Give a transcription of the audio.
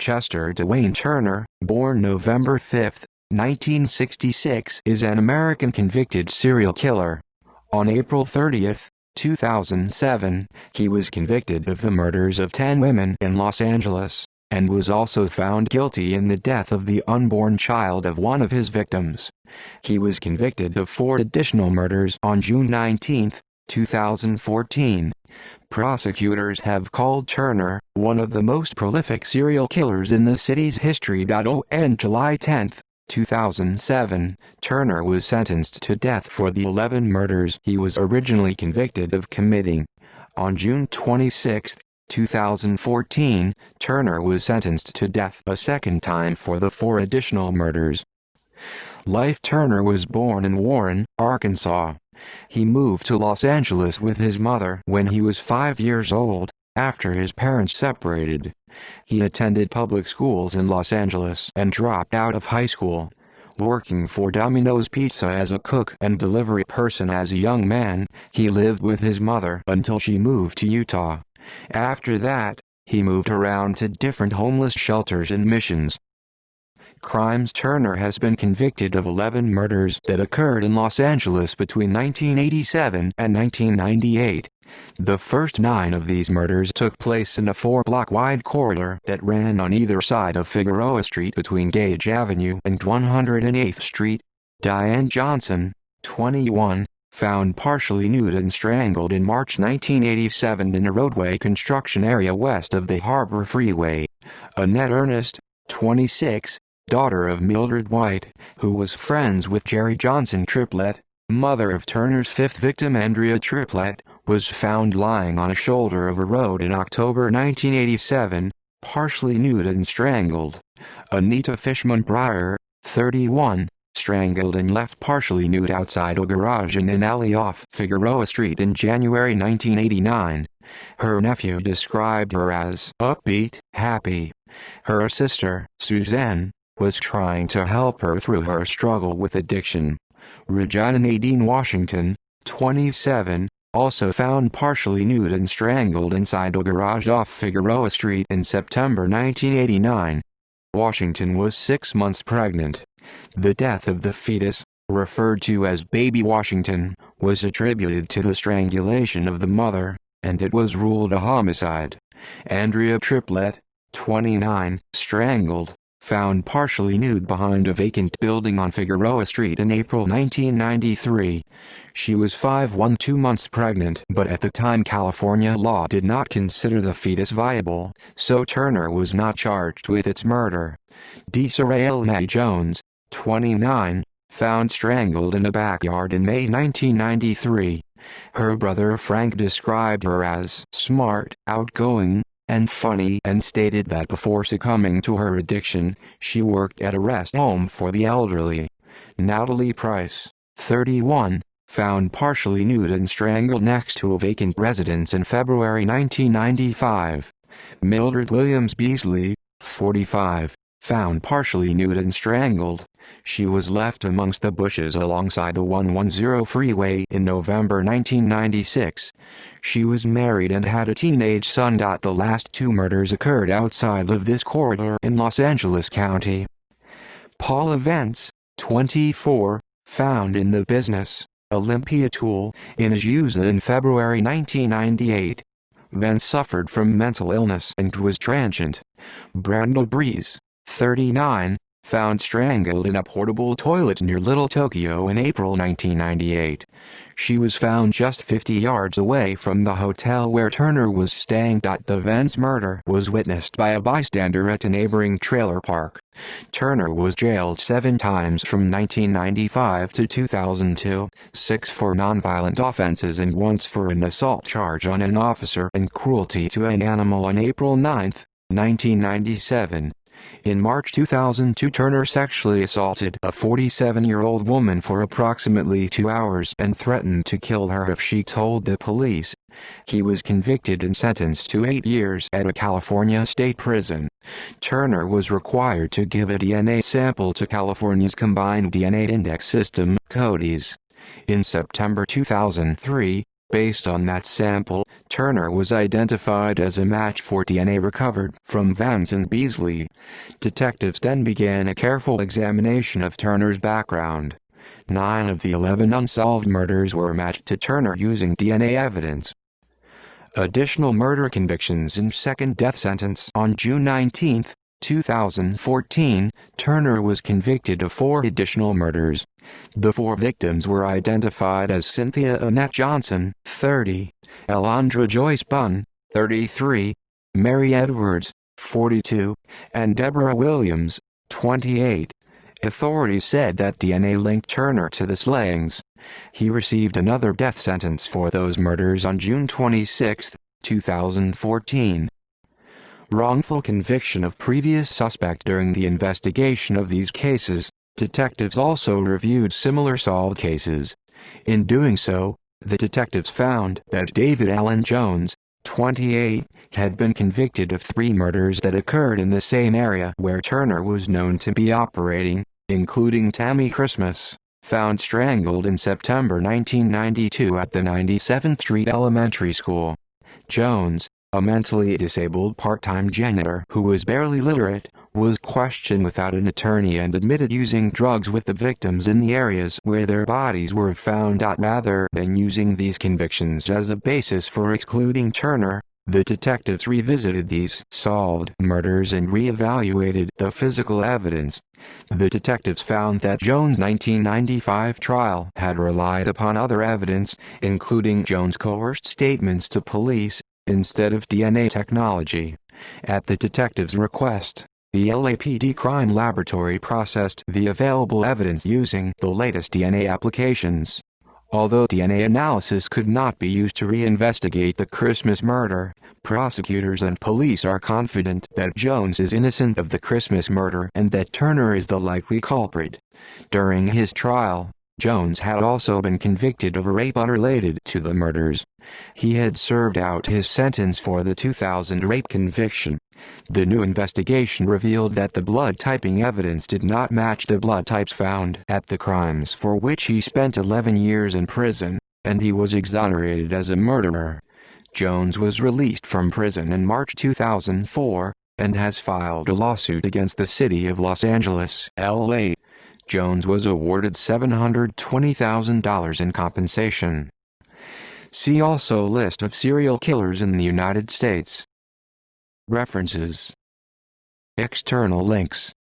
Chester Dwayne Turner, born November 5, 1966, is an American convicted serial killer. On April 30, 2007, he was convicted of the murders of 10 women in Los Angeles, and was also found guilty in the death of the unborn child of one of his victims. He was convicted of 4 additional murders on June 19, 2014. Prosecutors have called Turner one of the most prolific serial killers in the city's history. On July 10, 2007, Turner was sentenced to death for the 11 murders he was originally convicted of committing. On June 26, 2014, Turner was sentenced to death a second time for the 4 additional murders. Turner was born in Warren, Arkansas. He moved to Los Angeles with his mother when he was 5 years old, after his parents separated. He attended public schools in Los Angeles and dropped out of high school. Working for Domino's Pizza as a cook and delivery person as a young man, he lived with his mother until she moved to Utah. After that, he moved around to different homeless shelters and missions. Crimes. Turner has been convicted of 11 murders that occurred in Los Angeles between 1987 and 1998. The first 9 of these murders took place in a 4-block-wide corridor that ran on either side of Figueroa Street between Gage Avenue and 108th Street. Diane Johnson, 21, found partially nude and strangled in March 1987 in a roadway construction area west of the Harbor Freeway. Annette Ernest, 26, daughter of Mildred White, who was friends with Jerry Johnson Triplett, mother of Turner's 5th victim Andrea Triplett, was found lying on a shoulder of a road in October 1987, partially nude and strangled. Anita Fishman Breyer, 31, strangled and left partially nude outside a garage in an alley off Figueroa Street in January 1989. Her nephew described her as upbeat, happy. Her sister, Suzanne, was trying to help her through her struggle with addiction. Regina Nadine Washington, 27, also found partially nude and strangled inside a garage off Figueroa Street in September 1989. Washington was 6 months pregnant. The death of the fetus, referred to as Baby Washington, was attributed to the strangulation of the mother, and it was ruled a homicide. Andrea Triplett, 29, strangled, found partially nude behind a vacant building on Figueroa Street in April 1993. She was 2 months pregnant, but at the time California law did not consider the fetus viable, so Turner was not charged with its murder. Desiree Mae Jones, 29, found strangled in a backyard in May 1993. Her brother Frank described her as smart, outgoing, and funny, and stated that before succumbing to her addiction, she worked at a rest home for the elderly. Natalie Price, 31, found partially nude and strangled next to a vacant residence in February 1995. Mildred Williams Beasley, 45, found partially nude and strangled. She was left amongst the bushes alongside the 110 freeway in November 1996. She was married and had a teenage son. The last 2 murders occurred outside of this corridor in Los Angeles County. Paul Events, 24, found in the business Olympia tool in his use in February 1998. Vance suffered from mental illness and was transient. Brandel Breeze, 39, found strangled in a portable toilet near Little Tokyo in April 1998. She was found just 50 yards away from the hotel where Turner was staying. The Vance murder was witnessed by a bystander at a neighboring trailer park. Turner was jailed 7 times from 1995 to 2002, 6 for nonviolent offenses and once for an assault charge on an officer and cruelty to an animal on April 9, 1997. In March 2002, Turner sexually assaulted a 47-year-old woman for approximately 2 hours and threatened to kill her if she told the police. He was convicted and sentenced to 8 years at a California state prison. Turner was required to give a DNA sample to California's Combined DNA Index System, CODIS. In September 2003, Based on that sample, Turner was identified as a match for DNA recovered from Vance and Beasley. Detectives then began a careful examination of Turner's background. 9 of the 11 unsolved murders were matched to Turner using DNA evidence. Additional murder convictions and second death sentence. On June 19, 2014, Turner was convicted of 4 additional murders. The 4 victims were identified as Cynthia Annette Johnson, 30, Alondra Joyce Bunn, 33, Mary Edwards, 42, and Deborah Williams, 28. Authorities said that DNA linked Turner to the slayings. He received another death sentence for those murders on June 26, 2014. Wrongful conviction of previous suspect. During the investigation of these cases, detectives also reviewed similar solved cases. In doing so, the detectives found that David Allen Jones, 28, had been convicted of 3 murders that occurred in the same area where Turner was known to be operating, including Tammy Christmas, found strangled in September 1992 at the 97th Street Elementary School. Jones, a mentally disabled part-time janitor who was barely literate, was questioned without an attorney and admitted using drugs with the victims in the areas where their bodies were found. Rather than using these convictions as a basis for excluding Turner, the detectives revisited these solved murders and re-evaluated the physical evidence. The detectives found that Jones' 1995 trial had relied upon other evidence, including Jones' coerced statements to police, instead of DNA technology. At the detectives' request, the LAPD crime laboratory processed the available evidence using the latest DNA applications. Although DNA analysis could not be used to reinvestigate the Christmas murder, prosecutors and police are confident that Jones is innocent of the Christmas murder and that Turner is the likely culprit. During his trial, Jones had also been convicted of a rape unrelated to the murders. He had served out his sentence for the 2000 rape conviction. The new investigation revealed that the blood typing evidence did not match the blood types found at the crimes for which he spent 11 years in prison, and he was exonerated as a murderer. Jones was released from prison in March 2004, and has filed a lawsuit against the city of Los Angeles, LA. Jones was awarded $720,000 in compensation. See also List of serial killers in the United States. References. External links.